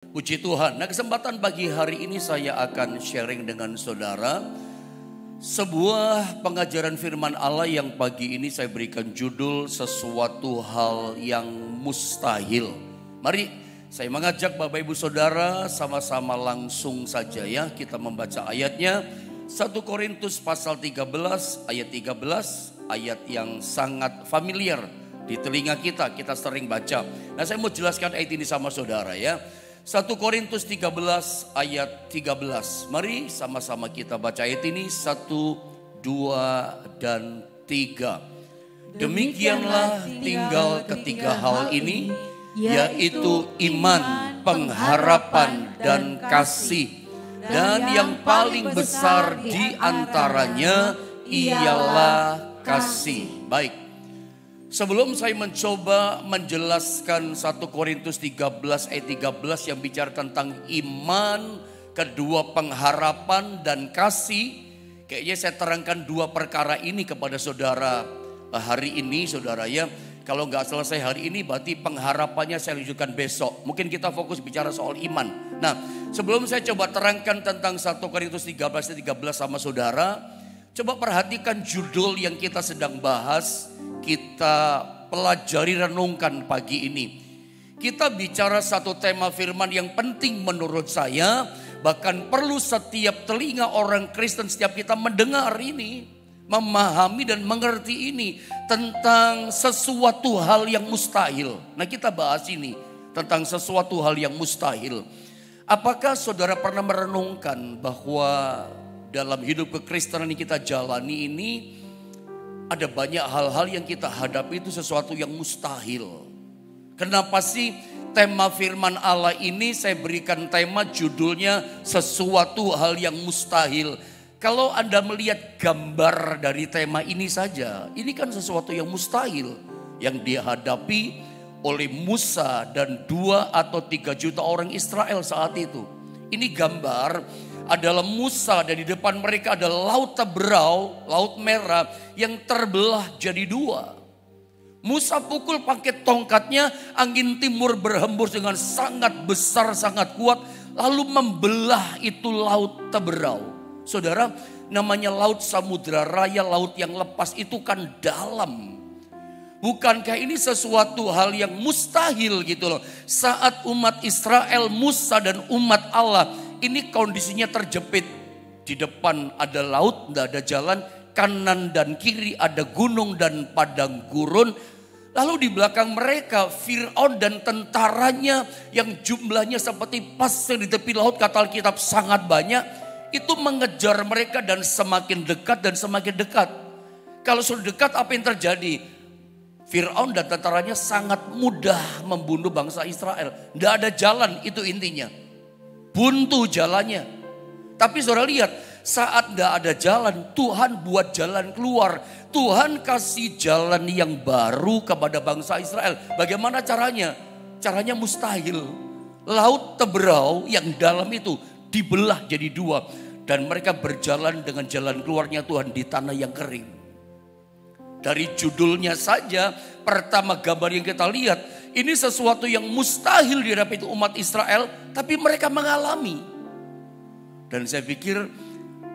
Puji Tuhan. Nah, kesempatan pagi hari ini saya akan sharing dengan saudara sebuah pengajaran firman Allah yang pagi ini saya berikan judul sesuatu hal yang mustahil. Mari saya mengajak Bapak Ibu Saudara sama-sama langsung saja ya kita membaca ayatnya. 1 Korintus pasal 13 ayat 13, ayat yang sangat familiar di telinga kita sering baca. Nah, saya mau jelaskan ayat ini sama saudara ya. 1 Korintus 13 ayat 13. Mari sama-sama kita baca ayat ini 1, 2, dan 3. Demikianlah tinggal ketiga hal ini, yaitu iman, pengharapan, dan kasih. Dan yang paling besar di antaranya ialah kasih. Baik. Sebelum saya mencoba menjelaskan 1 Korintus 13 ayat 13 yang bicara tentang iman, kedua pengharapan dan kasih, kayaknya saya terangkan dua perkara ini kepada saudara hari ini saudara ya. Kalau nggak selesai hari ini berarti pengharapannya saya lanjutkan besok. Mungkin kita fokus bicara soal iman. Nah, sebelum saya coba terangkan tentang 1 Korintus 13 ayat 13 sama saudara, coba perhatikan judul yang kita sedang bahas. Kita pelajari renungkan pagi ini. Kita bicara satu tema firman yang penting menurut saya. Bahkan perlu setiap telinga orang Kristen, setiap kita mendengar ini, memahami dan mengerti ini tentang sesuatu hal yang mustahil. Nah, kita bahas ini tentang sesuatu hal yang mustahil. Apakah saudara pernah merenungkan bahwa dalam hidup kekristenan yang kita jalani ini ada banyak hal-hal yang kita hadapi itu sesuatu yang mustahil. Kenapa sih tema firman Allah ini saya berikan tema judulnya sesuatu hal yang mustahil. Kalau Anda melihat gambar dari tema ini saja, ini kan sesuatu yang mustahil yang dihadapi oleh Musa dan 2 atau 3 juta orang Israel saat itu. Ini gambar adalah Musa dan di depan mereka ada laut Teberau, laut merah yang terbelah jadi 2. Musa pukul pakai tongkatnya, angin timur berhembus dengan sangat besar, sangat kuat, lalu membelah itu laut Teberau. Saudara, namanya laut Samudra Raya, laut yang lepas itu kan dalam. Bukankah ini sesuatu hal yang mustahil gitu loh. Saat umat Israel, Musa dan umat Allah ini kondisinya terjepit. Di depan ada laut, tidak ada jalan. Kanan dan kiri ada gunung dan padang gurun. Lalu di belakang mereka Fir'aun dan tentaranya yang jumlahnya seperti pasir di tepi laut, kata Alkitab sangat banyak. Itu mengejar mereka dan semakin dekat dan semakin dekat. Kalau sudah dekat apa yang terjadi? Fir'aun dan tentaranya sangat mudah membunuh bangsa Israel. Tidak ada jalan, itu intinya. Buntu jalannya. Tapi saudara lihat, saat tidak ada jalan, Tuhan buat jalan keluar. Tuhan kasih jalan yang baru kepada bangsa Israel. Bagaimana caranya? Caranya mustahil. Laut Teberau yang dalam itu dibelah jadi 2. Dan mereka berjalan dengan jalan keluarnya Tuhan di tanah yang kering. Dari judulnya saja, pertama gambar yang kita lihat, ini sesuatu yang mustahil dihadapi umat Israel, tapi mereka mengalami. Dan saya pikir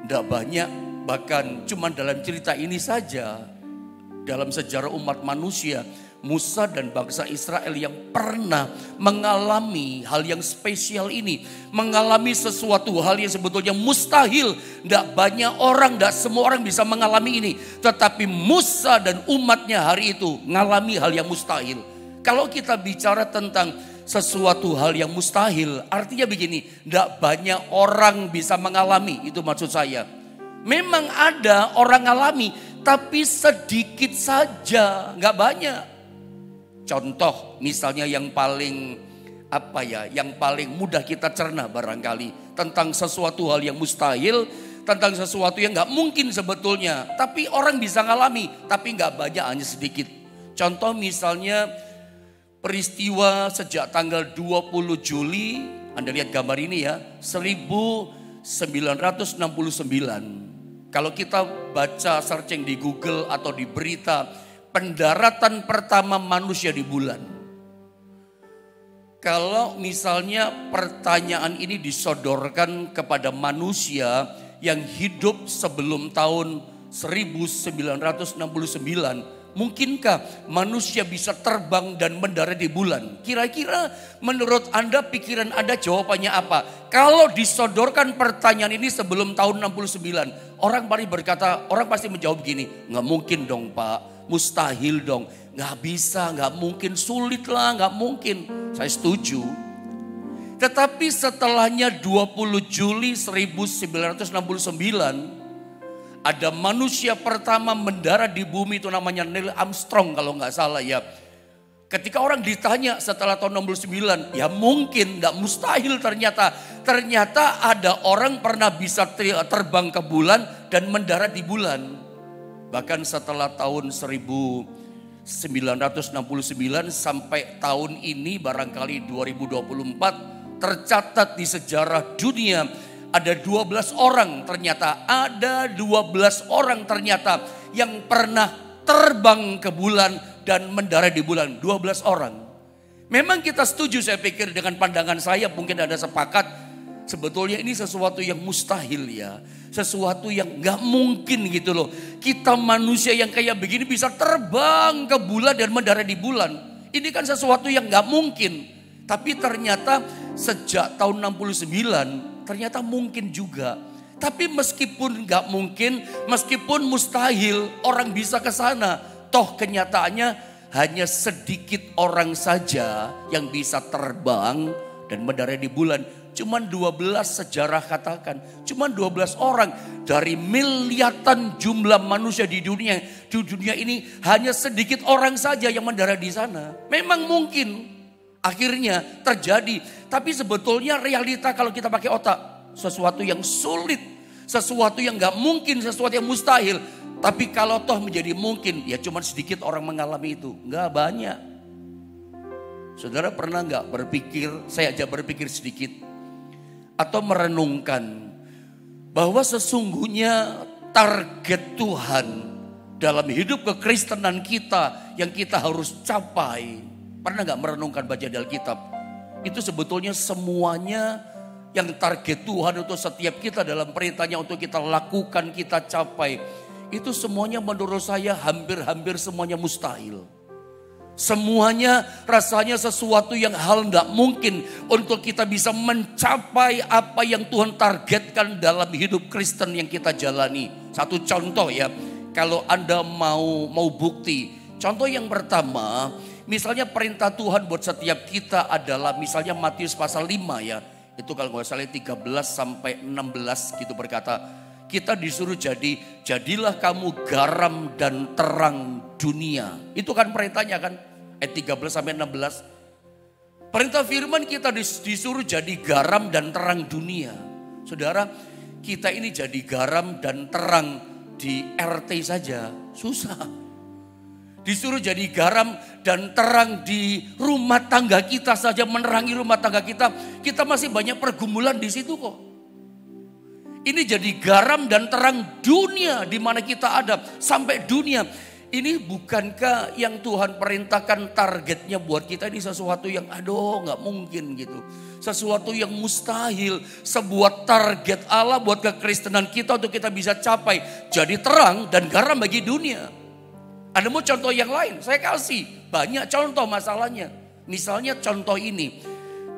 tidak banyak, bahkan cuma dalam cerita ini saja, dalam sejarah umat manusia, Musa dan bangsa Israel yang pernah mengalami hal yang spesial ini. Mengalami sesuatu hal yang sebetulnya mustahil. Tidak banyak orang, tidak semua orang bisa mengalami ini. Tetapi Musa dan umatnya hari itu mengalami hal yang mustahil. Kalau kita bicara tentang sesuatu hal yang mustahil, artinya begini, tidak banyak orang bisa mengalami, itu maksud saya. Memang ada orang alami, tapi sedikit saja, nggak banyak. Contoh misalnya yang paling yang paling mudah kita cerna barangkali tentang sesuatu hal yang mustahil, tentang sesuatu yang nggak mungkin sebetulnya, tapi orang bisa ngalami, tapi nggak banyak, hanya sedikit. Contoh misalnya peristiwa sejak tanggal 20 Juli, Anda lihat gambar ini ya, 1969. Kalau kita baca searching di Google atau di berita, pendaratan pertama manusia di bulan. Kalau misalnya pertanyaan ini disodorkan kepada manusia yang hidup sebelum tahun 1969, mungkinkah manusia bisa terbang dan mendarat di bulan? Kira-kira menurut Anda, pikiran Anda jawabannya apa? Kalau disodorkan pertanyaan ini sebelum tahun 69, orang pasti menjawab gini, nggak mungkin dong Pak, mustahil dong, nggak bisa, nggak mungkin, sulit lah, nggak mungkin. Saya setuju. Tetapi setelahnya 20 Juli 1969, ada manusia pertama mendarat di bumi, itu namanya Neil Armstrong kalau nggak salah ya. Ketika orang ditanya setelah tahun 69, ya mungkin, nggak mustahil ternyata. Ternyata ada orang pernah bisa terbang ke bulan dan mendarat di bulan. Bahkan setelah tahun 1969 sampai tahun ini barangkali 2024, tercatat di sejarah dunia ada 12 orang ternyata yang pernah terbang ke bulan dan mendarat di bulan. 12 orang. Memang kita setuju, saya pikir dengan pandangan saya, mungkin ada sepakat, sebetulnya ini sesuatu yang mustahil ya. Sesuatu yang gak mungkin gitu loh. Kita manusia yang kayak begini bisa terbang ke bulan dan mendarat di bulan. Ini kan sesuatu yang gak mungkin. Tapi ternyata sejak tahun 69 ternyata mungkin juga. Tapi meskipun gak mungkin, meskipun mustahil, orang bisa ke sana. Toh kenyataannya hanya sedikit orang saja yang bisa terbang dan mendarat di bulan. Cuman 12 sejarah katakan. Cuman 12 orang dari miliaran jumlah manusia di dunia. Di dunia ini hanya sedikit orang saja yang mendarat di sana. Memang mungkin akhirnya terjadi. Tapi sebetulnya realita kalau kita pakai otak, sesuatu yang sulit. Sesuatu yang gak mungkin, sesuatu yang mustahil. Tapi kalau toh menjadi mungkin, ya cuman sedikit orang mengalami itu. Gak banyak. Saudara pernah gak berpikir, saya aja berpikir sedikit, atau merenungkan bahwa sesungguhnya target Tuhan dalam hidup kekristenan kita yang kita harus capai. Pernah gak merenungkan baca di Alkitab? Itu sebetulnya semuanya yang target Tuhan untuk setiap kita dalam perintahnya untuk kita lakukan, kita capai. Itu semuanya menurut saya hampir semuanya mustahil. Semuanya rasanya sesuatu yang hal tidak mungkin untuk kita bisa mencapai apa yang Tuhan targetkan dalam hidup Kristen yang kita jalani. Satu contoh ya, kalau Anda mau bukti. Contoh yang pertama, misalnya perintah Tuhan buat setiap kita adalah misalnya Matius pasal 5 ya. Itu kalau nggak salah 13 sampai 16 gitu berkata, kita disuruh jadilah kamu garam dan terang dunia. Itu kan perintahnya kan, ayat 13 sampai 16. Perintah firman kita disuruh jadi garam dan terang dunia. Saudara, kita ini jadi garam dan terang di RT saja susah. Disuruh jadi garam dan terang di rumah tangga kita saja, menerangi rumah tangga kita. Kita masih banyak pergumulan di situ kok. Ini jadi garam dan terang dunia di mana kita ada sampai dunia. Ini bukankah yang Tuhan perintahkan targetnya buat kita ini sesuatu yang nggak mungkin gitu. Sesuatu yang mustahil. Sebuah target Allah buat kekristenan kita untuk kita bisa capai. Jadi terang dan garam bagi dunia. Ada mau contoh yang lain? Saya kasih banyak contoh masalahnya. Misalnya contoh ini.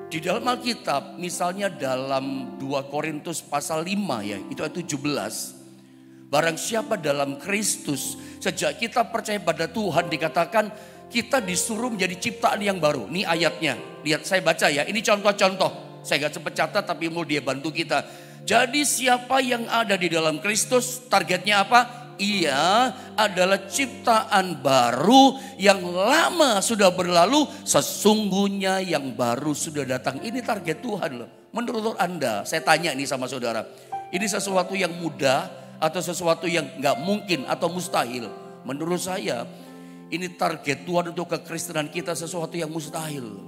Di dalam Alkitab, misalnya dalam 2 Korintus pasal 5 ya, itu ayat 17. Barang siapa dalam Kristus, sejak kita percaya pada Tuhan dikatakan kita disuruh menjadi ciptaan yang baru. Ini ayatnya, lihat saya baca ya, ini contoh-contoh. Saya gak sempat catat tapi mau dia bantu kita. Jadi siapa yang ada di dalam Kristus, targetnya apa? Ia adalah ciptaan baru, yang lama sudah berlalu, sesungguhnya yang baru sudah datang. Ini target Tuhan loh. Menurut Anda, saya tanya ini sama saudara, ini sesuatu yang mudah atau sesuatu yang gak mungkin atau mustahil? Menurut saya, ini target Tuhan untuk kekristenan kita sesuatu yang mustahil.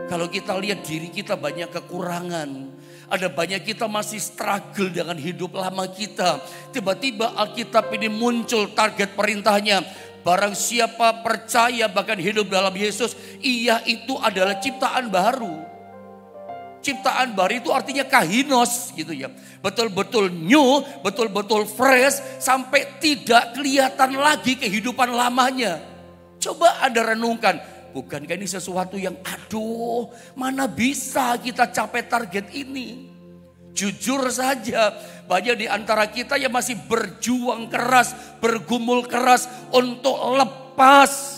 Kalau kita lihat diri kita banyak kekurangan. Ada banyak kita masih struggle dengan hidup lama kita. Tiba-tiba Alkitab ini muncul target perintahnya. Barang siapa percaya bahkan hidup dalam Yesus, ia itu adalah ciptaan baru. Ciptaan baru itu artinya kahinos gitu ya. Betul-betul new, betul-betul fresh, sampai tidak kelihatan lagi kehidupan lamanya. Coba Anda renungkan, bukankah ini sesuatu yang aduh, mana bisa kita capai target ini? Jujur saja, banyak di antara kita yang masih berjuang keras, bergumul keras untuk lepas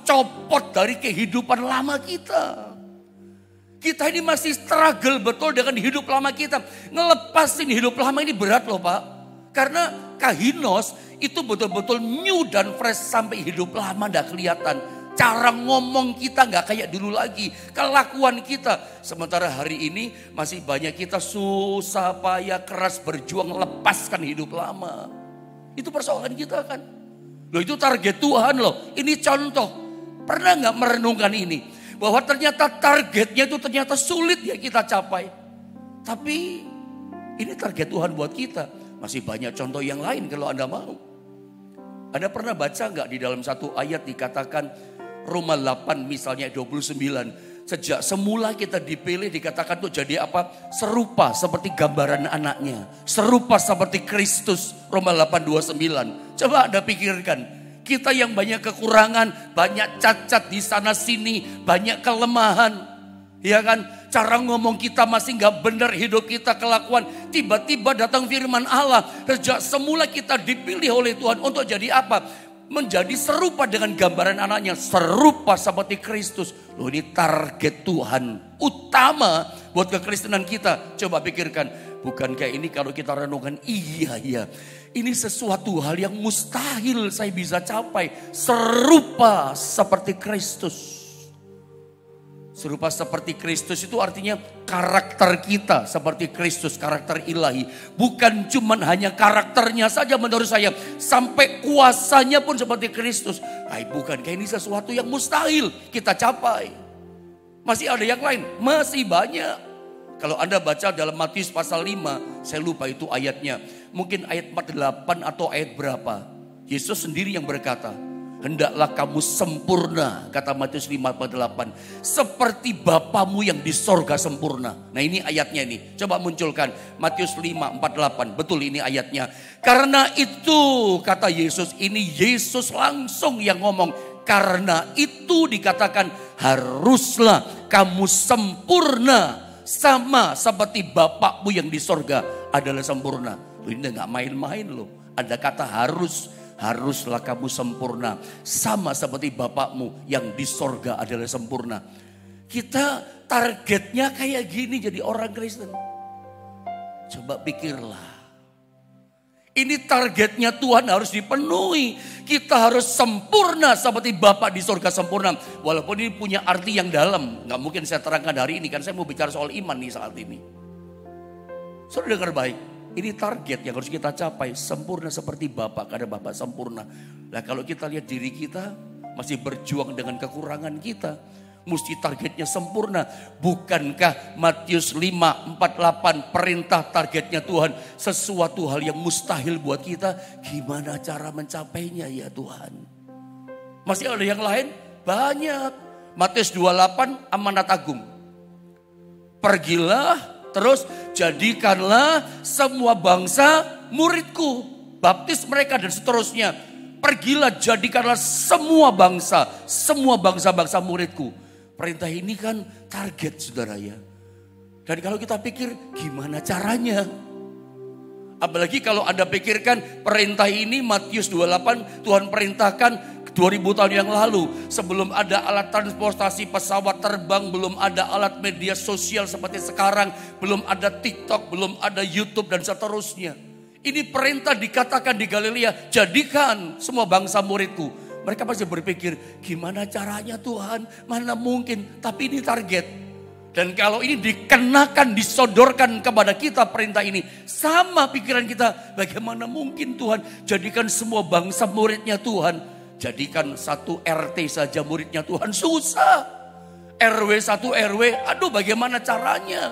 copot dari kehidupan lama kita. Kita ini masih struggle betul dengan hidup lama kita. Ngelepasin hidup lama ini berat loh Pak. Karena kahinos itu betul-betul new dan fresh sampai hidup lama gak kelihatan. Cara ngomong kita gak kayak dulu lagi. Kelakuan kita. Sementara hari ini masih banyak kita susah payah keras berjuang lepaskan hidup lama. Itu persoalan kita kan. Loh itu target Tuhan loh. Ini contoh. Pernah gak merenungkan ini? Bahwa ternyata targetnya itu ternyata sulit ya kita capai. Tapi ini target Tuhan buat kita. Masih banyak contoh yang lain kalau Anda mau. Anda pernah baca nggak di dalam satu ayat dikatakan Roma 8 misalnya 29. Sejak semula kita dipilih dikatakan tuh jadi apa? Serupa seperti gambaran anaknya. Serupa seperti Kristus. Roma 8:29. Coba Anda pikirkan. Kita yang banyak kekurangan, banyak cacat di sana sini, banyak kelemahan. Ya kan, cara ngomong kita masih gak benar, hidup kita kelakuan. Tiba-tiba datang firman Allah. Sejak semula kita dipilih oleh Tuhan untuk jadi apa? Menjadi serupa dengan gambaran anaknya. Serupa seperti Kristus. Loh ini target Tuhan utama buat kekristenan kita. Coba pikirkan. Bukankah ini kalau kita renungkan, iya. Ini sesuatu hal yang mustahil saya bisa capai. Serupa seperti Kristus. Serupa seperti Kristus itu artinya karakter kita seperti Kristus, karakter ilahi. Bukan cuman hanya karakternya saja menurut saya. Sampai kuasanya pun seperti Kristus. Bukankah ini sesuatu yang mustahil kita capai? Masih ada yang lain? Masih banyak. Kalau Anda baca dalam Matius pasal 5, saya lupa itu ayatnya. Mungkin ayat 48 atau ayat berapa. Yesus sendiri yang berkata, hendaklah kamu sempurna, kata Matius 5:48. Seperti Bapamu yang di sorga sempurna. Nah ini ayatnya nih, coba munculkan. Matius 5:48, betul ini ayatnya. Karena itu, kata Yesus, ini Yesus langsung yang ngomong. Karena itu dikatakan haruslah kamu sempurna. Sama seperti Bapakmu yang di sorga adalah sempurna. Loh, ini gak main-main loh. Ada kata harus. Haruslah kamu sempurna. Sama seperti Bapakmu yang di sorga adalah sempurna. Kita targetnya kayak gini jadi orang Kristen. Coba pikirlah. Ini targetnya Tuhan harus dipenuhi. Kita harus sempurna seperti Bapa di sorga sempurna. Walaupun ini punya arti yang dalam. Gak mungkin saya terangkan hari ini. Kan saya mau bicara soal iman nih saat ini. Saudara dengar baik. Ini target yang harus kita capai. Sempurna seperti Bapa. Karena Bapa sempurna. Nah kalau kita lihat diri kita. Masih berjuang dengan kekurangan kita. Mesti targetnya sempurna. Bukankah Matius 5:48 perintah targetnya Tuhan sesuatu hal yang mustahil buat kita? Gimana cara mencapainya ya Tuhan? Masih ada yang lain? Banyak. Matius 28 amanat agung. Pergilah terus jadikanlah semua bangsa muridku. Baptis mereka dan seterusnya. Pergilah jadikanlah semua bangsa muridku. Perintah ini kan target saudara ya. Dan kalau kita pikir gimana caranya? Apalagi kalau Anda pikirkan perintah ini Matius 28 Tuhan perintahkan 2000 tahun yang lalu. Sebelum ada alat transportasi pesawat terbang, belum ada alat media sosial seperti sekarang. Belum ada TikTok, belum ada YouTube dan seterusnya. Ini perintah dikatakan di Galilea, jadikan semua bangsa muridku. Mereka pasti berpikir, gimana caranya Tuhan? Mana mungkin, tapi ini target. Dan kalau ini dikenakan, disodorkan kepada kita perintah ini. Sama pikiran kita, bagaimana mungkin Tuhan? Jadikan semua bangsa muridnya Tuhan. Jadikan satu RT saja muridnya Tuhan, susah. RW 1 RW, aduh bagaimana caranya?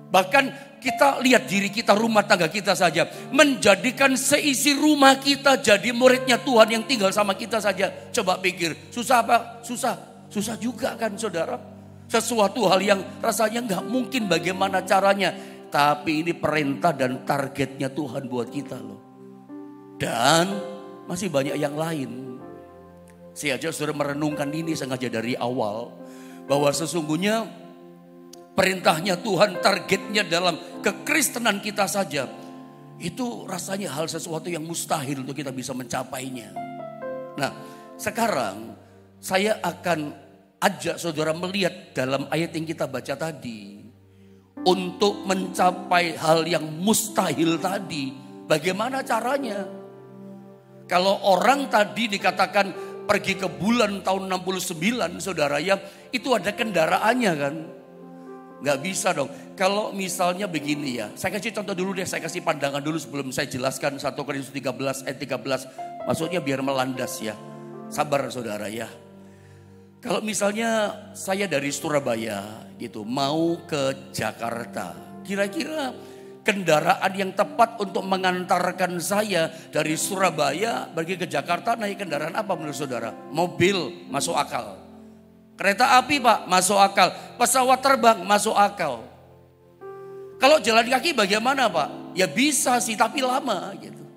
Bahkan kita lihat diri kita, rumah tangga kita saja. Menjadikan seisi rumah kita jadi muridnya Tuhan yang tinggal sama kita saja. Coba pikir, susah apa? Susah juga kan saudara. Sesuatu hal yang rasanya nggak mungkin bagaimana caranya. Tapi ini perintah dan targetnya Tuhan buat kita loh. Dan masih banyak yang lain. Saya aja sudah merenungkan ini sengaja dari awal. Bahwa sesungguhnya perintahnya Tuhan, targetnya dalam kekristenan kita saja. Itu rasanya hal sesuatu yang mustahil untuk kita bisa mencapainya. Nah, sekarang saya akan ajak saudara melihat dalam ayat yang kita baca tadi. Untuk mencapai hal yang mustahil tadi, bagaimana caranya? Kalau orang tadi dikatakan pergi ke bulan tahun 69 saudara ya, itu ada kendaraannya kan? Gak bisa dong. Kalau misalnya begini ya, saya kasih contoh dulu deh, saya kasih pandangan dulu sebelum saya jelaskan 1 Korintus 13 ayat 13. Maksudnya biar melandas ya. Sabar saudara ya. Kalau misalnya saya dari Surabaya gitu mau ke Jakarta. Kira-kira kendaraan yang tepat untuk mengantarkan saya dari Surabaya pergi ke Jakarta naik kendaraan apa menurut saudara? Mobil masuk akal. Kereta api Pak masuk akal. Pesawat terbang masuk akal. Kalau jalan kaki bagaimana Pak? Ya bisa sih tapi lama gitu.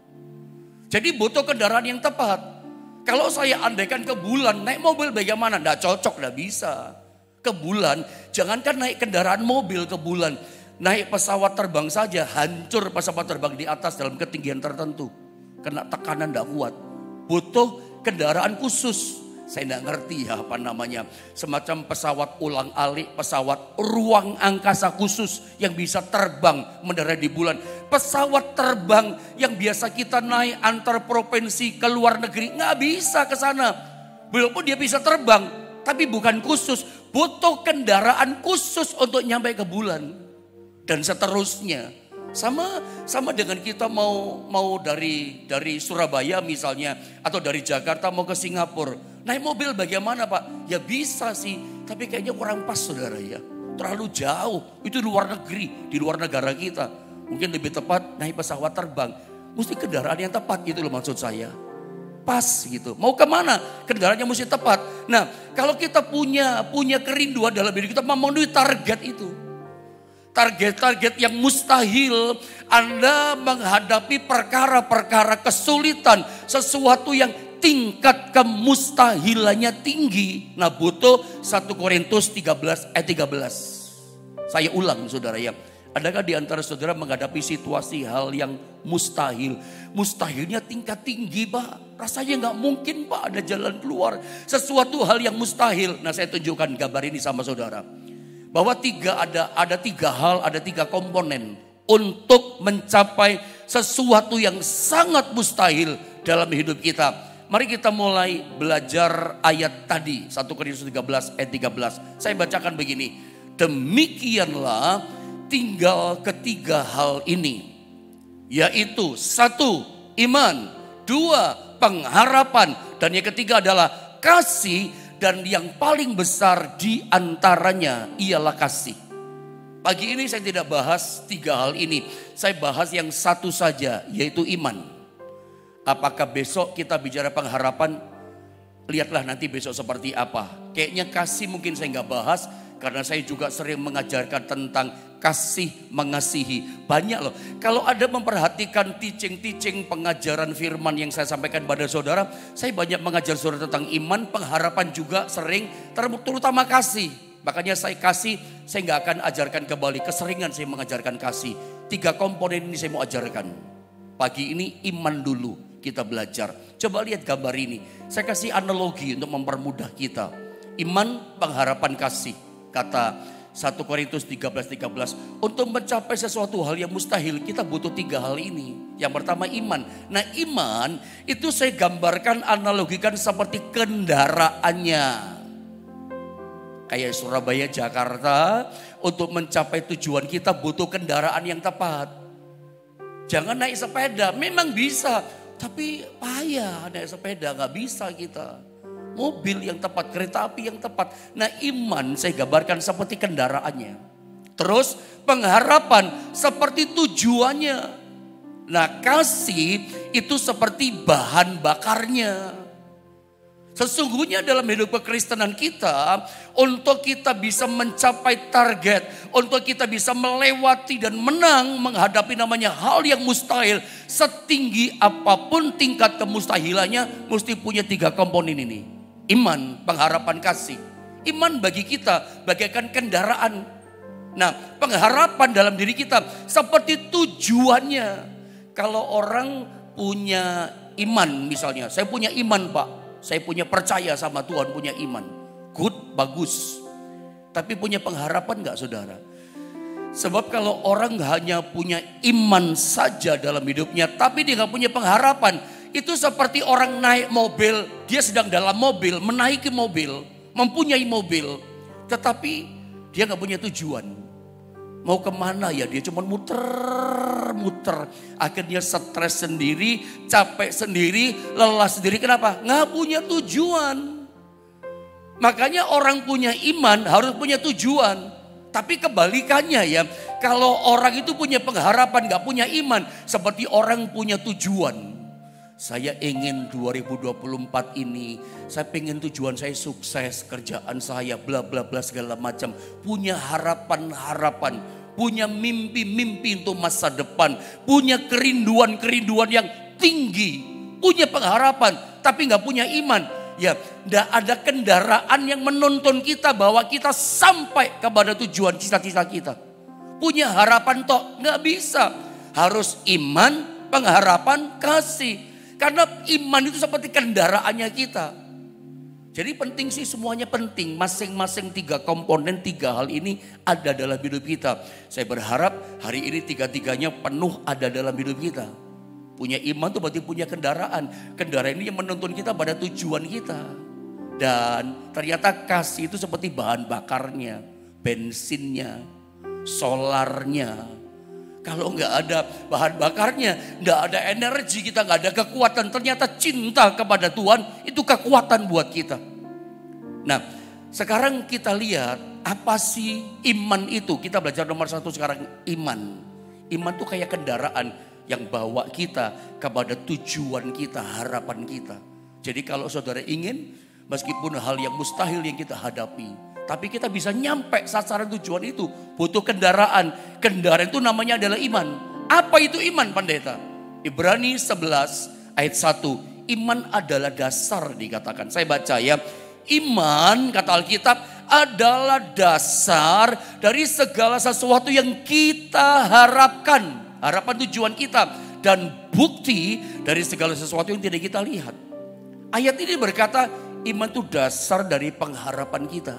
Jadi butuh kendaraan yang tepat. Kalau saya andaikan ke bulan naik mobil bagaimana? Nggak cocok, nggak bisa. Ke bulan, jangankan naik kendaraan mobil ke bulan. Naik pesawat terbang saja hancur pesawat terbang di atas dalam ketinggian tertentu. Kena tekanan nggak kuat. Butuh kendaraan khusus. Saya nggak ngerti ya apa namanya. Semacam pesawat ulang-alik, pesawat ruang angkasa khusus yang bisa terbang mendarat di bulan. Pesawat terbang yang biasa kita naik antar provinsi ke luar negeri nggak bisa ke sana. Walaupun dia bisa terbang, tapi bukan khusus. Butuh kendaraan khusus untuk nyampe ke bulan dan seterusnya. Sama dengan kita mau dari Surabaya misalnya atau dari Jakarta mau ke Singapura. Naik mobil bagaimana Pak? Ya bisa sih, tapi kayaknya kurang pas saudara ya. Terlalu jauh, itu luar negeri, di luar negara kita. Mungkin lebih tepat naik pesawat terbang. Mesti kendaraan yang tepat gitu loh maksud saya. Pas gitu. Mau kemana? Kendaraannya mesti tepat. Nah kalau kita punya kerinduan dalam diri kita memenuhi target itu. Target-target yang mustahil, Anda menghadapi perkara-perkara kesulitan, sesuatu yang tingkat kemustahilannya tinggi. Nah butuh 1 Korintus 13 ayat 13. Saya ulang saudara ya. Adakah di antara saudara menghadapi situasi hal yang mustahil? Mustahilnya tingkat tinggi Pak. Rasanya gak mungkin Pak ada jalan keluar. Sesuatu hal yang mustahil. Nah saya tunjukkan gambar ini sama saudara. Bahwa ada tiga hal, ada 3 komponen. Untuk mencapai sesuatu yang sangat mustahil dalam hidup kita. Mari kita mulai belajar ayat tadi. 1 Korintus 13 ayat 13. Saya bacakan begini. Demikianlah tinggal ketiga hal ini. Yaitu 1, iman. 2, pengharapan. Dan yang ketiga adalah kasih. Dan yang paling besar di antaranya ialah kasih. Pagi ini saya tidak bahas 3 hal ini. Saya bahas yang satu saja yaitu iman. Apakah besok kita bicara pengharapan? Lihatlah nanti besok seperti apa. Kayaknya kasih mungkin saya nggak bahas. Karena saya juga sering mengajarkan tentang kasih mengasihi. Banyak loh. Kalau ada memperhatikan teaching pengajaran firman yang saya sampaikan pada saudara. Saya banyak mengajar saudara tentang iman, pengharapan juga sering. Terutama kasih. Makanya saya nggak akan ajarkan kembali. Keseringan saya mengajarkan kasih. 3 komponen ini saya mau ajarkan. Pagi ini iman dulu kita belajar. Coba lihat gambar ini. Saya kasih analogi untuk mempermudah kita. Iman, pengharapan, kasih. Kata 1 Korintus 13. Untuk mencapai sesuatu hal yang mustahil kita butuh 3 hal ini. Yang pertama iman. Nah iman itu saya gambarkan analogikan seperti kendaraannya. Kayak Surabaya, Jakarta. Untuk mencapai tujuan kita butuh kendaraan yang tepat. Jangan naik sepeda, memang bisa. Tapi payah naik sepeda, gak bisa kita. Mobil yang tepat, kereta api yang tepat. Nah iman saya gambarkan seperti kendaraannya. Terus pengharapan seperti tujuannya. Nah, kasih itu seperti bahan bakarnya. Sesungguhnya dalam hidup kekristenan kita, untuk kita bisa mencapai target, untuk kita bisa melewati dan menang menghadapi namanya hal yang mustahil, setinggi apapun tingkat kemustahilannya, mesti punya 3 komponen ini. Iman, pengharapan, kasih. Iman bagi kita bagaikan kendaraan. Nah, pengharapan dalam diri kita seperti tujuannya. Kalau orang punya iman misalnya, saya punya iman Pak. Saya punya percaya sama Tuhan, punya iman. Good, bagus. Tapi punya pengharapan gak saudara? Sebab kalau orang hanya punya iman saja dalam hidupnya, tapi dia gak punya pengharapan. Itu seperti orang naik mobil, dia sedang dalam mobil, menaiki mobil, mempunyai mobil. Tetapi dia gak punya tujuan. Mau kemana ya, dia cuma muter-muter. Akhirnya stres sendiri, capek sendiri, lelah sendiri. Kenapa? Nggak punya tujuan. Makanya orang punya iman harus punya tujuan. Tapi kebalikannya ya, kalau orang itu punya pengharapan, nggak punya iman. Seperti orang punya tujuan. Saya ingin 2024 ini, saya pengen tujuan saya sukses, kerjaan saya, bla bla bla segala macam. Punya harapan-harapan, punya mimpi-mimpi untuk masa depan, punya kerinduan-kerinduan yang tinggi, punya pengharapan, tapi nggak punya iman. Ya, nggak ada kendaraan yang menuntun kita bahwa kita sampai kepada tujuan cita-cita kita. Punya harapan toh nggak bisa, harus iman, pengharapan, kasih. Karena iman itu seperti kendaraannya kita. Jadi penting sih, semuanya penting. Masing-masing 3 komponen, 3 hal ini ada dalam hidup kita. Saya berharap hari ini 3-3-nya penuh ada dalam hidup kita. Punya iman itu berarti punya kendaraan. Kendaraan ini yang menuntun kita pada tujuan kita. Dan ternyata kasih itu seperti bahan bakarnya, bensinnya, solarnya. Kalau nggak ada bahan bakarnya, nggak ada energi, kita nggak ada kekuatan. Ternyata cinta kepada Tuhan itu kekuatan buat kita. Nah, sekarang kita lihat apa sih iman itu? Kita belajar nomor 1 sekarang, iman. Iman itu kayak kendaraan yang bawa kita kepada tujuan kita, harapan kita. Jadi kalau saudara ingin, meskipun hal yang mustahil yang kita hadapi, tapi kita bisa nyampe sasaran tujuan itu, butuh kendaraan. Kendaraan itu namanya adalah iman. Apa itu iman, pendeta? Ibrani 11 ayat 1. Iman adalah dasar dikatakan. Saya baca ya. Iman kata Alkitab adalah dasar dari segala sesuatu yang kita harapkan. Harapan tujuan kita. Dan bukti dari segala sesuatu yang tidak kita lihat. Ayat ini berkata iman itu dasar dari pengharapan kita.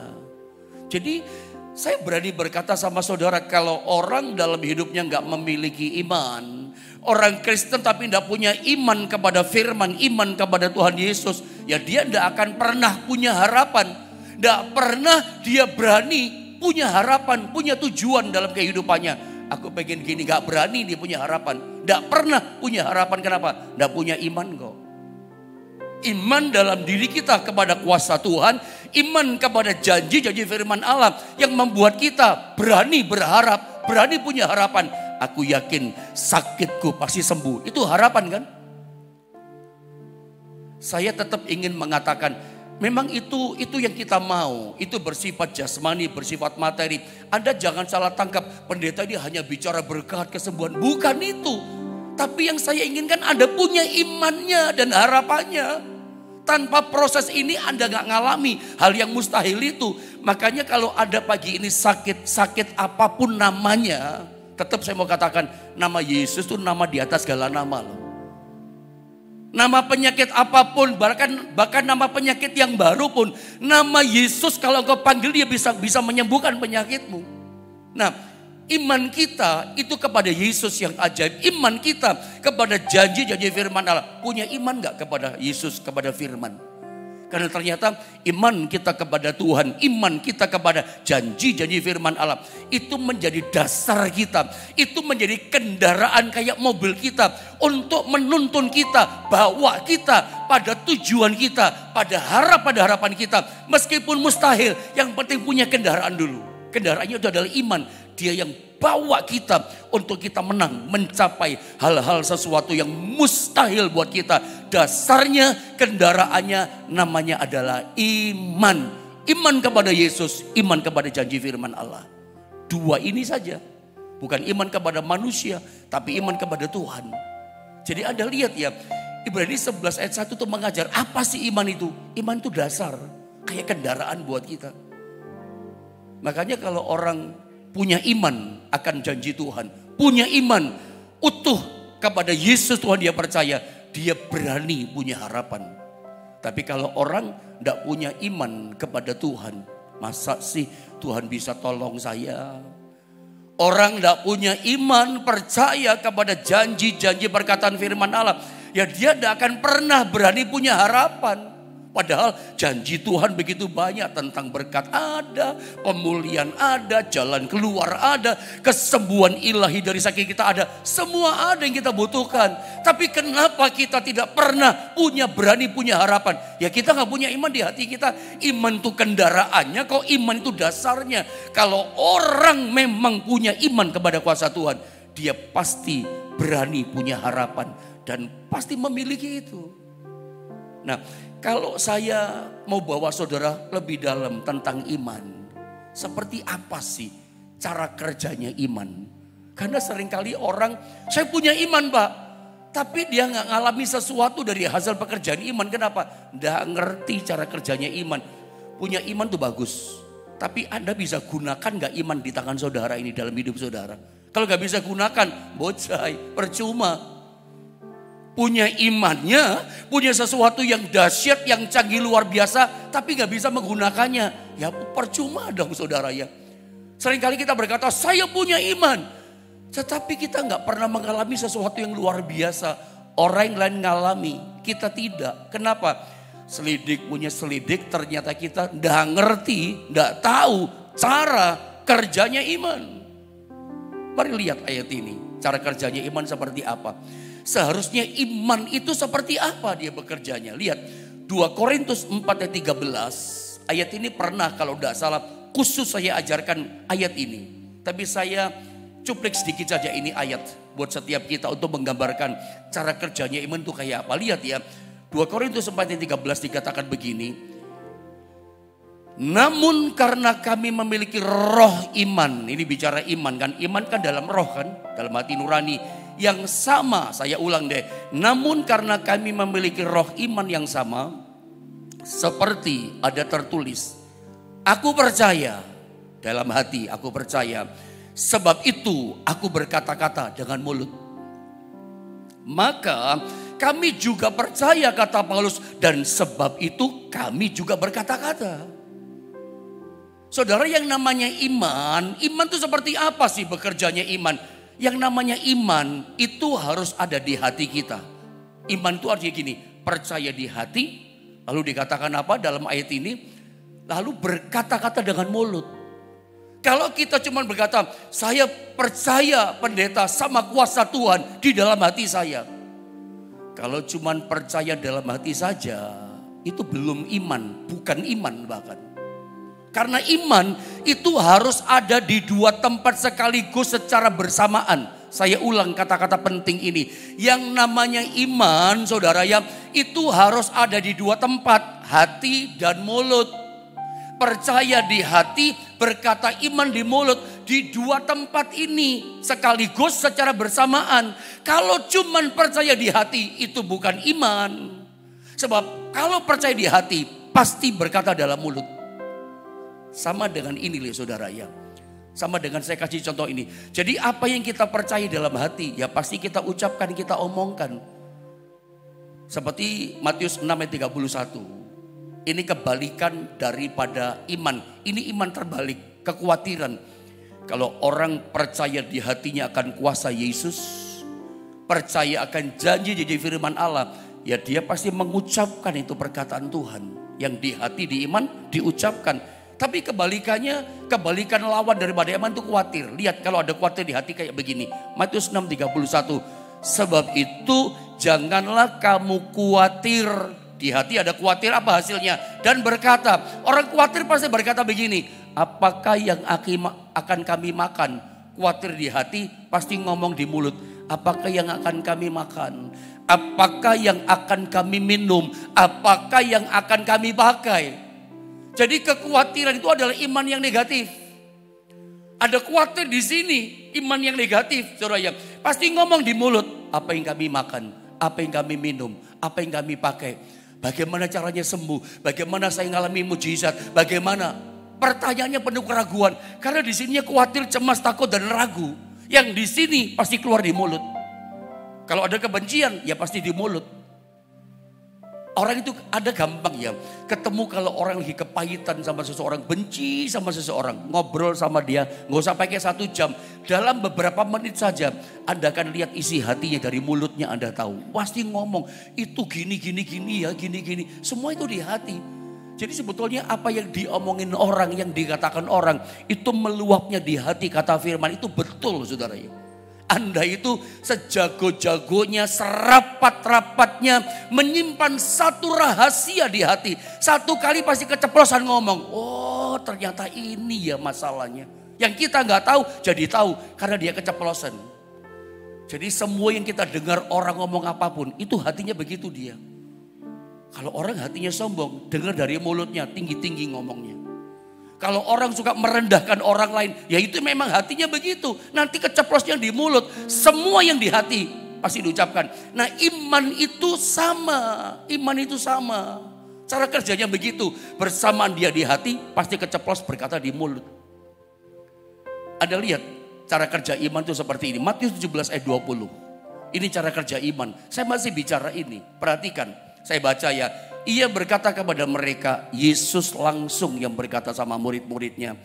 Jadi saya berani berkata sama saudara, kalau orang dalam hidupnya nggak memiliki iman, orang Kristen tapi tidak punya iman kepada firman, iman kepada Tuhan Yesus, ya dia tidak akan pernah punya harapan. Tidak pernah dia berani punya harapan, punya tujuan dalam kehidupannya. Aku pengen gini, gak berani dia punya harapan. Tidak pernah punya harapan, kenapa? Tidak punya iman kok. Iman dalam diri kita kepada kuasa Tuhan, iman kepada janji-janji firman Allah yang membuat kita berani berharap, berani punya harapan. Aku yakin sakitku pasti sembuh. Itu harapan kan? Saya tetap ingin mengatakan, memang itu yang kita mau. Itu bersifat jasmani, bersifat materi. Anda jangan salah tangkap, pendeta ini hanya bicara berkat kesembuhan. Bukan itu. Tapi yang saya inginkan Anda punya imannya dan harapannya. Tanpa proses ini Anda gak ngalami hal yang mustahil itu. Makanya kalau ada pagi ini sakit apapun namanya, tetap saya mau katakan nama Yesus itu nama di atas segala nama loh. Nama penyakit apapun, bahkan nama penyakit yang baru pun, nama Yesus kalau kau panggil dia bisa menyembuhkan penyakitmu. Nah, iman kita itu kepada Yesus yang ajaib. Iman kita kepada janji-janji firman Allah. Punya iman gak kepada Yesus, kepada firman? Karena ternyata iman kita kepada Tuhan, iman kita kepada janji-janji firman Allah, itu menjadi dasar kita. Itu menjadi kendaraan kayak mobil kita untuk menuntun kita, bawa kita pada tujuan kita, pada harapan kita. Meskipun mustahil, yang penting punya kendaraan dulu. Kendaraannya itu adalah iman. Dia yang bawa kita untuk kita menang, mencapai hal-hal sesuatu yang mustahil buat kita. Dasarnya, kendaraannya namanya adalah iman. Iman kepada Yesus, iman kepada janji firman Allah. Dua ini saja. Bukan iman kepada manusia, tapi iman kepada Tuhan. Jadi Anda lihat ya, Ibrani 11 ayat 1 itu mengajar apa sih iman itu? Iman itu dasar, kayak kendaraan buat kita. Makanya kalau orang punya iman akan janji Tuhan, punya iman utuh kepada Yesus Tuhan dia percaya, dia berani punya harapan. Tapi kalau orang tidak punya iman kepada Tuhan, masa sih Tuhan bisa tolong saya? Orang tidak punya iman percaya kepada janji-janji perkataan firman Allah, ya dia tidak akan pernah berani punya harapan. Padahal janji Tuhan begitu banyak, tentang berkat ada, pemulihan ada, jalan keluar ada, kesembuhan ilahi dari sakit kita ada. Semua ada yang kita butuhkan. Tapi kenapa kita tidak pernah berani punya harapan? Ya kita gak punya iman di hati kita. Iman itu kendaraannya, kok iman itu dasarnya. Kalau orang memang punya iman kepada kuasa Tuhan, dia pasti berani punya harapan dan pasti memiliki itu. Nah, kalau saya mau bawa saudara lebih dalam tentang iman, seperti apa sih cara kerjanya iman? Karena seringkali orang, saya punya iman Pak, tapi dia nggak ngalami sesuatu dari hasil pekerjaan iman. Kenapa? Nggak ngerti cara kerjanya iman. Punya iman tuh bagus, tapi Anda bisa gunakan nggak iman di tangan saudara ini dalam hidup saudara? Kalau nggak bisa gunakan, bocai, percuma. Punya imannya, punya sesuatu yang dahsyat, yang canggih luar biasa, tapi gak bisa menggunakannya. Ya percuma dong saudara ya. Seringkali kita berkata, saya punya iman. Tetapi kita gak pernah mengalami sesuatu yang luar biasa. Orang yang lain ngalami, kita tidak. Kenapa? Selidik punya selidik, ternyata kita gak ngerti, gak tahu cara kerjanya iman. Mari lihat ayat ini, cara kerjanya iman seperti apa. Seharusnya iman itu seperti apa dia bekerjanya. Lihat 2 Korintus 4 ayat 13. Ayat ini pernah kalau tidak salah khusus saya ajarkan ayat ini. Tapi saya cuplik sedikit saja ini ayat buat setiap kita untuk menggambarkan cara kerjanya iman itu kayak apa. Lihat ya 2 Korintus 4 ayat 13 dikatakan begini. Namun karena kami memiliki roh iman. Ini bicara iman kan. Iman kan dalam roh kan. Dalam hati nurani. Yang sama, saya ulang deh. Namun karena kami memiliki roh iman yang sama, seperti ada tertulis, aku percaya, dalam hati aku percaya, sebab itu aku berkata-kata dengan mulut. Maka kami juga percaya, kata Paulus, dan sebab itu kami juga berkata-kata. Saudara, yang namanya iman itu seperti apa sih bekerjanya iman? Yang namanya iman itu harus ada di hati kita. Iman itu artinya gini, percaya di hati, lalu dikatakan apa dalam ayat ini? Lalu berkata-kata dengan mulut. Kalau kita cuma berkata, saya percaya pendeta sama kuasa Tuhan di dalam hati saya. Kalau cuma percaya dalam hati saja, itu belum iman, bukan iman bahkan. Karena iman itu harus ada di 2 tempat sekaligus secara bersamaan. Saya ulang kata-kata penting ini. Yang namanya iman saudara ya, itu harus ada di 2 tempat. Hati dan mulut. Percaya di hati, berkata iman di mulut. Di 2 tempat ini sekaligus secara bersamaan. Kalau cuman percaya di hati itu bukan iman. Sebab kalau percaya di hati pasti berkata dalam mulut. Sama dengan ini loh saudara ya. Sama dengan saya kasih contoh ini. Jadi apa yang kita percaya dalam hati ya pasti kita ucapkan, kita omongkan. Seperti Matius 6 ayat 31. Ini kebalikan daripada iman. Ini iman terbalik, kekhawatiran. Kalau orang percaya di hatinya akan kuasa Yesus, percaya akan janji-janji firman Allah, ya dia pasti mengucapkan itu perkataan Tuhan. Yang di hati, di iman diucapkan. Tapi kebalikan lawan daripada iman itu khawatir. Lihat kalau ada khawatir di hati kayak begini. Matius 6:31. Sebab itu janganlah kamu khawatir. Di hati ada khawatir, apa hasilnya? Dan berkata, orang khawatir pasti berkata begini. Apakah yang akan kami makan? Khawatir di hati, pasti ngomong di mulut. Apakah yang akan kami makan? Apakah yang akan kami minum? Apakah yang akan kami pakai? Jadi kekhawatiran itu adalah iman yang negatif. Ada khawatir di sini, iman yang negatif, saudara ya. Pasti ngomong di mulut, apa yang kami makan, apa yang kami minum, apa yang kami pakai. Bagaimana caranya sembuh, bagaimana saya mengalami mujizat, bagaimana. Pertanyaannya penuh keraguan. Karena di sini khawatir, cemas, takut, dan ragu. Yang di sini pasti keluar di mulut. Kalau ada kebencian, ya pasti di mulut. Orang itu ada gampang ya, ketemu kalau orang lagi kepahitan sama seseorang, benci sama seseorang, ngobrol sama dia, nggak usah pakai 1 jam. Dalam beberapa menit saja, Anda akan lihat isi hatinya dari mulutnya Anda tahu. Pasti ngomong, itu gini ya, gini. Semua itu di hati. Jadi sebetulnya apa yang diomongin orang, yang dikatakan orang, itu meluapnya di hati, kata firman itu betul saudara ya. Anda itu sejago-jagonya, serapat-rapatnya menyimpan satu rahasia di hati. Satu kali pasti keceplosan ngomong. Oh ternyata ini ya masalahnya. Yang kita nggak tahu jadi tahu karena dia keceplosan. Jadi semua yang kita dengar orang ngomong apapun itu hatinya begitu dia. Kalau orang hatinya sombong, dengar dari mulutnya tinggi-tinggi ngomongnya. Kalau orang suka merendahkan orang lain, ya itu memang hatinya begitu. Nanti keceplosnya di mulut, semua yang di hati pasti diucapkan. Nah iman itu sama, Cara kerjanya begitu, bersamaan dia di hati, pasti keceplos berkata di mulut. Anda lihat cara kerja iman itu seperti ini. Matius 17 ayat 20. Ini cara kerja iman. Saya masih bicara ini, perhatikan. Saya baca ya. Ia berkata kepada mereka, Yesus langsung yang berkata sama murid-muridnya.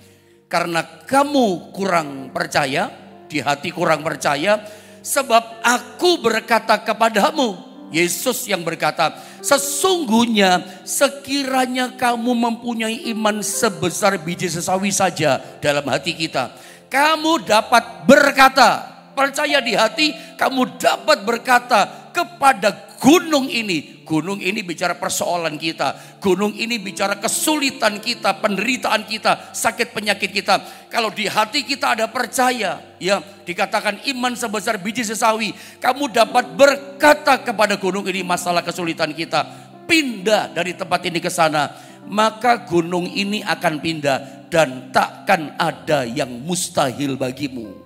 Karena kamu kurang percaya, di hati kurang percaya, sebab aku berkata kepadamu. Yesus yang berkata, sesungguhnya sekiranya kamu mempunyai iman sebesar biji sesawi saja dalam hati kita. Kamu dapat berkata, percaya di hati, kamu dapat berkata kepada gunung ini. Gunung ini bicara persoalan kita. Gunung ini bicara kesulitan kita, penderitaan kita, sakit penyakit kita. Kalau di hati kita ada percaya, ya dikatakan iman sebesar biji sesawi. Kamu dapat berkata kepada gunung ini masalah kesulitan kita. Pindah dari tempat ini ke sana. Maka gunung ini akan pindah dan takkan ada yang mustahil bagimu.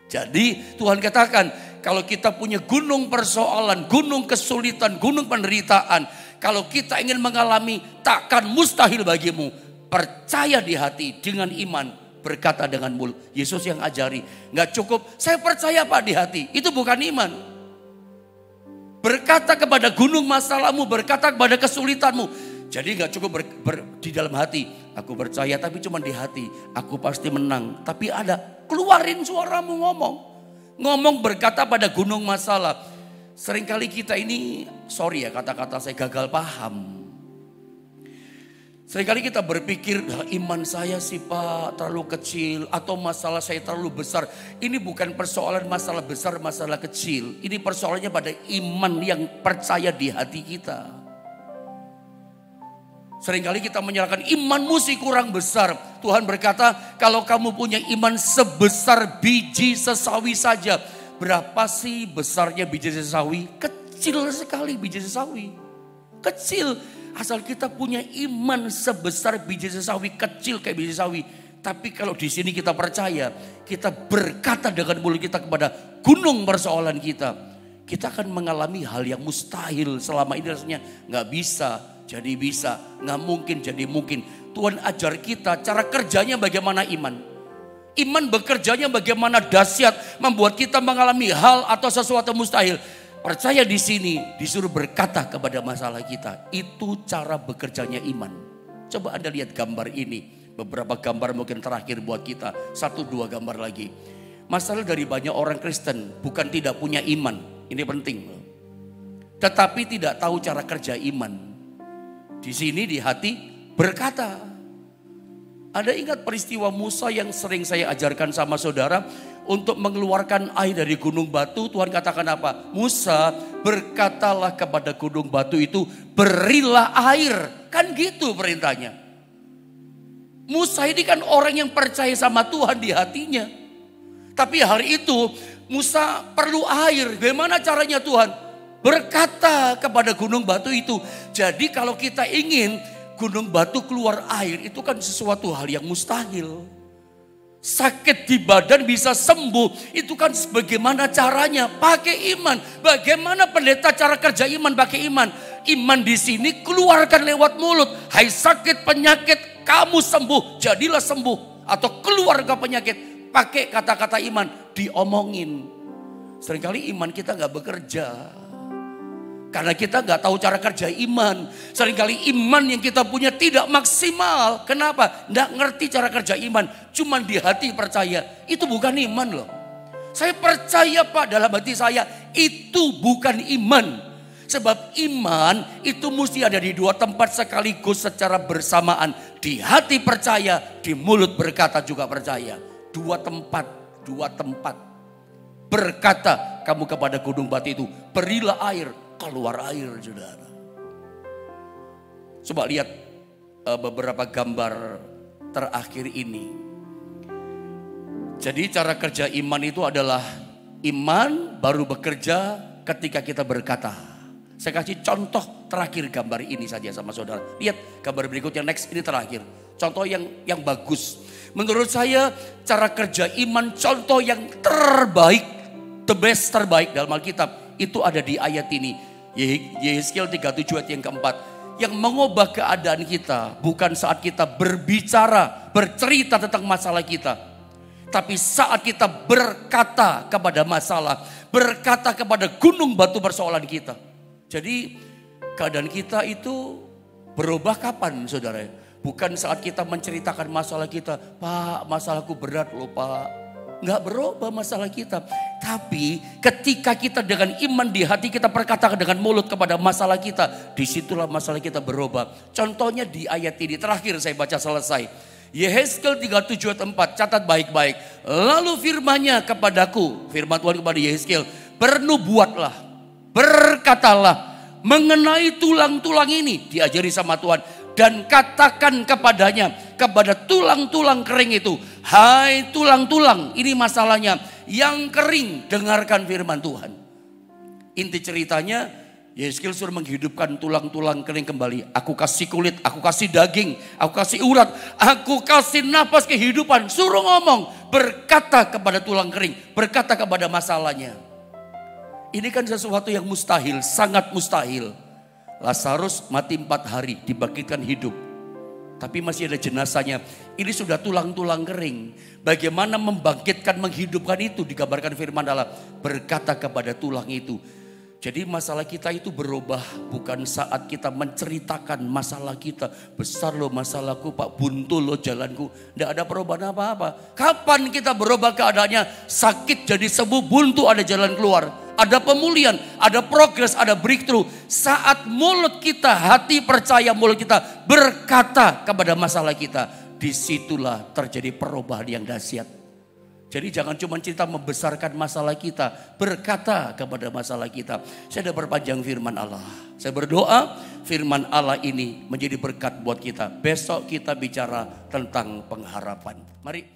Jadi Tuhan katakan, kalau kita punya gunung persoalan, gunung kesulitan, gunung penderitaan, kalau kita ingin mengalami, takkan mustahil bagimu. Percaya di hati dengan iman, berkata dengan mulut. Yesus yang ajari, nggak cukup saya percaya Pak di hati, itu bukan iman. Berkata kepada gunung masalahmu, berkata kepada kesulitanmu. Jadi nggak cukup di dalam hati, aku percaya tapi cuma di hati, aku pasti menang. Tapi ada, keluarin suaramu ngomong berkata pada gunung masalah. Seringkali kita ini, sorry ya kata-kata saya gagal paham. Seringkali kita berpikir, iman saya sih Pak terlalu kecil atau masalah saya terlalu besar. Ini bukan persoalan masalah besar, masalah kecil. Ini persoalannya pada iman yang percaya di hati kita. Seringkali kita menyalahkan imanmu sih kurang besar. Tuhan berkata kalau kamu punya iman sebesar biji sesawi saja. Berapa sih besarnya biji sesawi? Kecil sekali biji sesawi. Kecil. Asal kita punya iman sebesar biji sesawi. Kecil kayak biji sesawi. Tapi kalau di sini kita percaya. Kita berkata dengan mulut kita kepada gunung persoalan kita. Kita akan mengalami hal yang mustahil. Selama ini rasanya gak bisa. Jadi bisa, nggak mungkin jadi mungkin. Tuhan ajar kita cara kerjanya bagaimana iman. Iman bekerjanya bagaimana dahsyat, membuat kita mengalami hal atau sesuatu mustahil. Percaya di sini disuruh berkata kepada masalah kita. Itu cara bekerjanya iman. Coba Anda lihat gambar ini. Beberapa gambar mungkin terakhir buat kita. 1-2 gambar lagi. Masalah dari banyak orang Kristen bukan tidak punya iman. Ini penting. Tetapi tidak tahu cara kerja iman. Di sini di hati berkata. Ada ingat peristiwa Musa yang sering saya ajarkan sama saudara. Untuk mengeluarkan air dari gunung batu. Tuhan katakan apa? Musa berkatalah kepada gunung batu itu. Berilah air. Kan gitu perintahnya. Musa ini kan orang yang percaya sama Tuhan di hatinya. Tapi hari itu Musa perlu air. Bagaimana caranya Tuhan? Berkata kepada gunung batu itu. Jadi kalau kita ingin gunung batu keluar air, itu kan sesuatu hal yang mustahil. Sakit di badan bisa sembuh, itu kan bagaimana caranya? Pakai iman. Bagaimana pendeta cara kerja iman? Pakai iman. Iman di sini keluarkan lewat mulut. Hai sakit penyakit, kamu sembuh, jadilah sembuh. Atau keluar ke penyakit, pakai kata-kata iman, diomongin. Seringkali iman kita gak bekerja. Karena kita gak tahu cara kerja iman. Seringkali iman yang kita punya tidak maksimal. Kenapa? Gak ngerti cara kerja iman. Cuman di hati percaya. Itu bukan iman loh. Saya percaya Pak dalam hati saya. Itu bukan iman. Sebab iman itu mesti ada di dua tempat sekaligus secara bersamaan. Di hati percaya, di mulut berkata juga percaya. Dua tempat. Berkata kamu kepada gunung batu itu, berilah air. Keluar air, saudara. Coba lihat beberapa gambar terakhir ini. Jadi cara kerja iman itu adalah iman baru bekerja ketika kita berkata. Saya kasih contoh terakhir gambar ini saja sama saudara. Lihat gambar berikutnya, next, ini terakhir. Contoh yang bagus. Menurut saya cara kerja iman contoh yang terbaik, the best terbaik dalam Alkitab. Itu ada di ayat ini. Yehezkiel 37 ayat yang keempat. Yang mengubah keadaan kita. Bukan saat kita berbicara, bercerita tentang masalah kita. Tapi saat kita berkata kepada masalah. Berkata kepada gunung batu persoalan kita. Jadi keadaan kita itu berubah kapan saudara? Bukan saat kita menceritakan masalah kita. Pak, masalahku berat loh Pak. Nggak berubah masalah kita. Tapi ketika kita dengan iman di hati kita berkata dengan mulut kepada masalah kita. Disitulah masalah kita berubah. Contohnya di ayat ini terakhir saya baca selesai. Yehezkiel 37 ayat 4, catat baik-baik. Lalu firman-Nya kepadaku, firman Tuhan kepada Yehezkiel. Bernubuatlah, berkatalah mengenai tulang-tulang ini. Diajari sama Tuhan. Dan katakan kepadanya, kepada tulang-tulang kering itu. Hai tulang-tulang, ini masalahnya. Yang kering, dengarkan firman Tuhan. Inti ceritanya, Yehezkiel suruh menghidupkan tulang-tulang kering kembali. Aku kasih kulit, aku kasih daging, aku kasih urat, aku kasih napas kehidupan. Suruh ngomong, berkata kepada tulang kering, berkata kepada masalahnya. Ini kan sesuatu yang mustahil, sangat mustahil. Lazarus mati 4 hari, dibangkitkan hidup. Tapi masih ada jenazahnya. Ini sudah tulang-tulang kering. Bagaimana membangkitkan, menghidupkan itu digambarkan firman Allah. Berkata kepada tulang itu. Jadi masalah kita itu berubah. Bukan saat kita menceritakan masalah kita. Besar loh masalahku Pak, buntu loh jalanku. Tidak ada perubahan apa-apa. Kapan kita berubah keadaannya? Sakit jadi sembuh, buntu ada jalan keluar. Ada pemulihan, ada progres, ada breakthrough. Saat mulut kita, hati percaya mulut kita berkata kepada masalah kita. Disitulah terjadi perubahan yang dahsyat. Jadi jangan cuma cerita membesarkan masalah kita. Berkata kepada masalah kita. Saya sudah perpanjang firman Allah. Saya berdoa firman Allah ini menjadi berkat buat kita. Besok kita bicara tentang pengharapan. Mari.